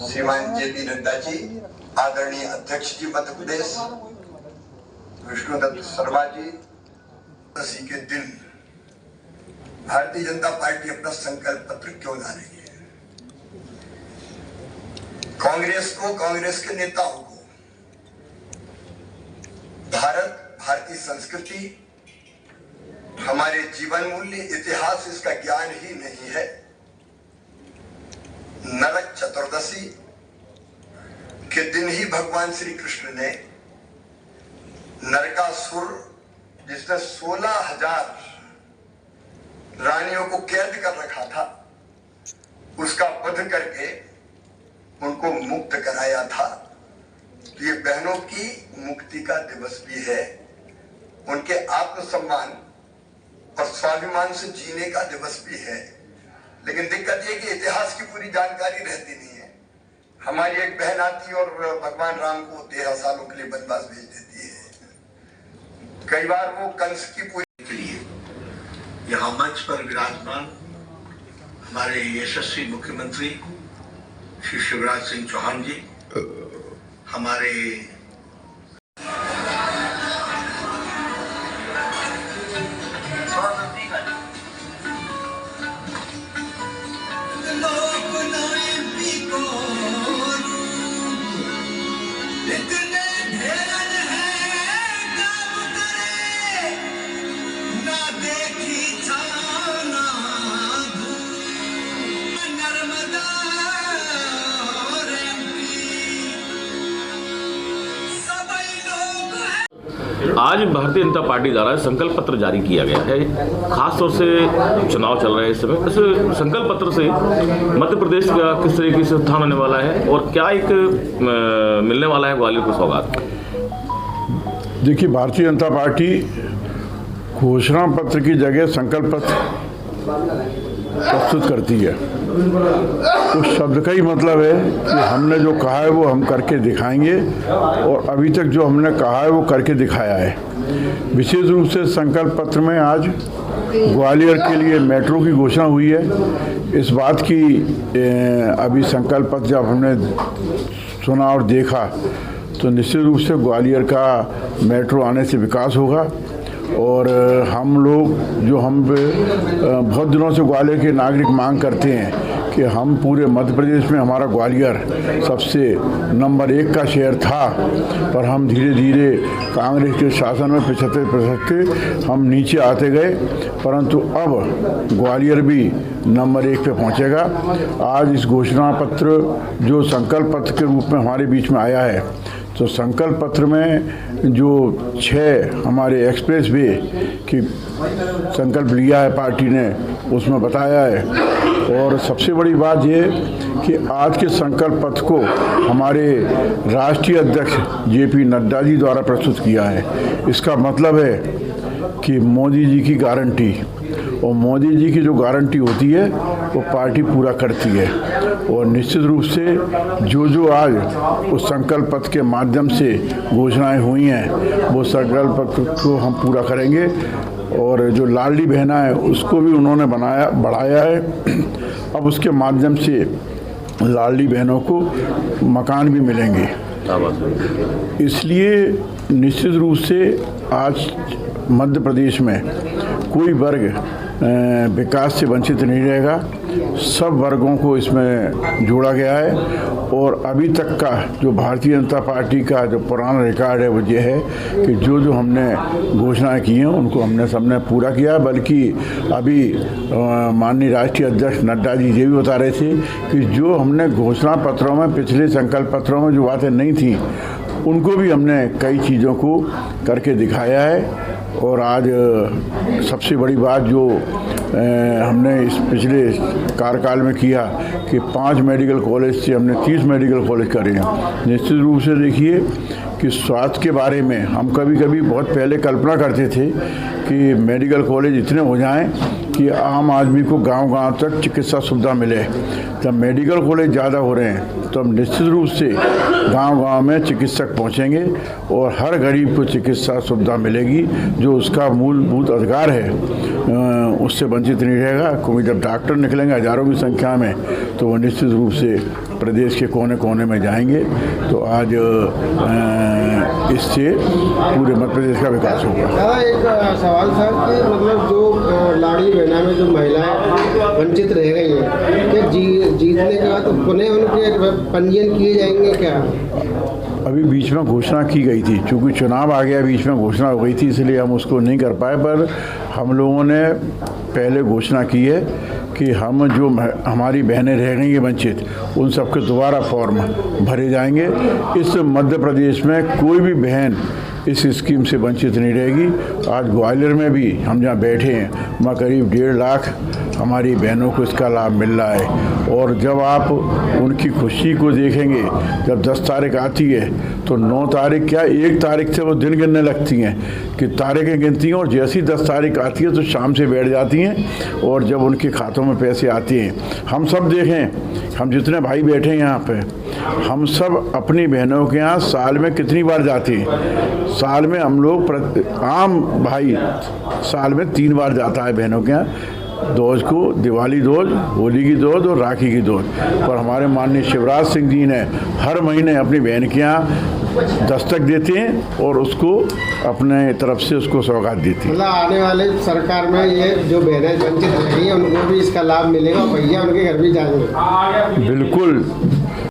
श्रीमान जेपी नड्डा जी, आदरणीय अध्यक्ष जी मध्य प्रदेश विष्णुदत्त शर्मा जी, इसी के दिन भारतीय जनता पार्टी अपना संकल्प पत्र क्यों ला रही है? कांग्रेस को, कांग्रेस के नेताओं को भारत, भारतीय संस्कृति, हमारे जीवन मूल्य, इतिहास इसका ज्ञान ही नहीं है। नरक चतुर्दशी के दिन ही भगवान श्री कृष्ण ने नरकासुर, जिसने 16,000 रानियों को कैद कर रखा था, उसका वध करके उनको मुक्त कराया था। तो ये बहनों की मुक्ति का दिवस भी है, उनके आत्मसम्मान और स्वाभिमान से जीने का दिवस भी है। लेकिन दिक्कत ये कि इतिहास की पूरी जानकारी रहती नहीं है। हमारी एक बहन आती और भगवान राम को 13 सालों के लिए वनवास भेज देती है। कई बार वो कंस की पूरी के लिए यहाँ मंच पर विराजमान हमारे यशस्वी मुख्यमंत्री श्री शिवराज सिंह चौहान जी, हमारे आज भारतीय जनता पार्टी द्वारा संकल्प पत्र जारी किया गया है। खास तौर से चुनाव चल रहे हैं इस समय। इस संकल्प पत्र से मध्य प्रदेश का किस तरीके से उत्थान होने वाला है और क्या एक मिलने वाला है ग्वालियर को सौगात? देखिए, भारतीय जनता पार्टी घोषणा पत्र की जगह संकल्प पत्र प्रस्तुत करती है। उस शब्द का ही मतलब है कि हमने जो कहा है वो हम करके दिखाएंगे, और अभी तक जो हमने कहा है वो करके दिखाया है। विशेष रूप से संकल्प पत्र में आज ग्वालियर के लिए मेट्रो की घोषणा हुई है। इस बात की अभी संकल्प पत्र जब हमने सुना और देखा तो निश्चित रूप से ग्वालियर का मेट्रो आने से विकास होगा। और हम लोग जो हम बहुत दिनों से ग्वालियर के नागरिक मांग करते हैं कि हम पूरे मध्य प्रदेश में, हमारा ग्वालियर सबसे नंबर 1 का शहर था, पर हम धीरे धीरे कांग्रेस के शासन में पिछड़ते हम नीचे आते गए, परंतु अब ग्वालियर भी नंबर 1 पे पहुंचेगा। आज इस घोषणा पत्र जो संकल्प पत्र के रूप में हमारे बीच में आया है, तो संकल्प पत्र में जो 6 हमारे एक्सप्रेस वे की संकल्प लिया है पार्टी ने, उसमें बताया है। और सबसे बड़ी बात ये कि आज के संकल्प पत्र को हमारे राष्ट्रीय अध्यक्ष जेपी नड्डा जी द्वारा प्रस्तुत किया है। इसका मतलब है कि मोदी जी की गारंटी, और मोदी जी की जो गारंटी होती है वो पार्टी पूरा करती है। और निश्चित रूप से जो आज उस संकल्प पत्र के माध्यम से घोषणाएं हुई हैं, वो संकल्प पत्र को हम पूरा करेंगे। और जो लाडली बहना है उसको भी उन्होंने बढ़ाया है। अब उसके माध्यम से लाडली बहनों को मकान भी मिलेंगे। इसलिए निश्चित रूप से आज मध्य प्रदेश में कोई वर्ग विकास से वंचित नहीं रहेगा। सब वर्गों को इसमें जोड़ा गया है। और अभी तक का जो भारतीय जनता पार्टी का जो पुराना रिकॉर्ड है वो ये है कि जो हमने घोषणाएं की हैं उनको हमने सबने पूरा किया। बल्कि अभी माननीय राष्ट्रीय अध्यक्ष नड्डा जी ये भी बता रहे थे कि जो हमने घोषणा पत्रों में, पिछले संकल्प पत्रों में जो बातें नहीं थी, उनको भी हमने कई चीज़ों को करके दिखाया है। और आज सबसे बड़ी बात जो हमने इस पिछले कार्यकाल में किया कि 5 मेडिकल कॉलेज से हमने 30 मेडिकल कॉलेज करे हैं। निश्चित रूप से देखिए कि स्वास्थ्य के बारे में हम कभी कभी बहुत पहले कल्पना करते थे कि मेडिकल कॉलेज इतने हो जाएं कि आम आदमी को गांव-गांव तक चिकित्सा सुविधा मिले। जब मेडिकल कॉलेज ज़्यादा हो रहे हैं तो हम निश्चित रूप से गांव-गांव में चिकित्सक पहुंचेंगे और हर गरीब को चिकित्सा सुविधा मिलेगी, जो उसका मूलभूत अधिकार है, उससे वंचित नहीं रहेगा। क्योंकि जब डॉक्टर निकलेंगे हज़ारों की संख्या में तो वो निश्चित रूप से प्रदेश के कोने कोने में जाएंगे। तो आज इससे पूरे मध्य प्रदेश का विकास होगा। दादा, एक सवाल था कि मतलब जो लाड़ी बहना में जो महिलाएं वंचित रह गई हैं, क्या जीतने के बाद पुनः उनके पंजीयन किए जाएंगे क्या? अभी बीच में घोषणा की गई थी, चूँकि चुनाव आ गया, बीच में घोषणा हो गई थी, इसलिए हम उसको नहीं कर पाए। पर हम लोगों ने पहले घोषणा की है कि हम जो हमारी बहनें रह गई हैं वंचित, उन सबके दोबारा फॉर्म भरे जाएंगे। इस मध्य प्रदेश में कोई भी बहन इस स्कीम से वंचित नहीं रहेगी। आज ग्वालियर में भी हम जहाँ बैठे हैं वहाँ करीब 1.5 लाख हमारी बहनों को इसका लाभ मिल रहा है। और जब आप उनकी खुशी को देखेंगे, जब 10 तारीख आती है तो 9 तारीख क्या 1 तारीख से वो दिन गिनने लगती हैं कि तारीखें गिनती हैं, और जैसी 10 तारीख आती है तो शाम से बैठ जाती हैं। और जब उनके खातों में पैसे आते हैं, हम सब देखें, हम जितने भाई बैठे हैं यहाँ पे, हम सब अपनी बहनों के यहाँ साल में कितनी बार जाते हैं? साल में हम लोग आम भाई साल में 3 बार जाता है बहनों के यहाँ, दोज को, दिवाली दोज, होली की दोज और राखी की दोज। पर हमारे माननीय शिवराज सिंह जी ने हर महीने अपनी बहन के यहाँ दस्तक देते हैं और उसको अपने तरफ से उसको सौगात देती है। मतलब आने वाले सरकार में ये जो बहनें वंचित रह गई हैं उनको भी इसका लाभ मिलेगा, भैया उनके घर भी जाएंगे? बिल्कुल।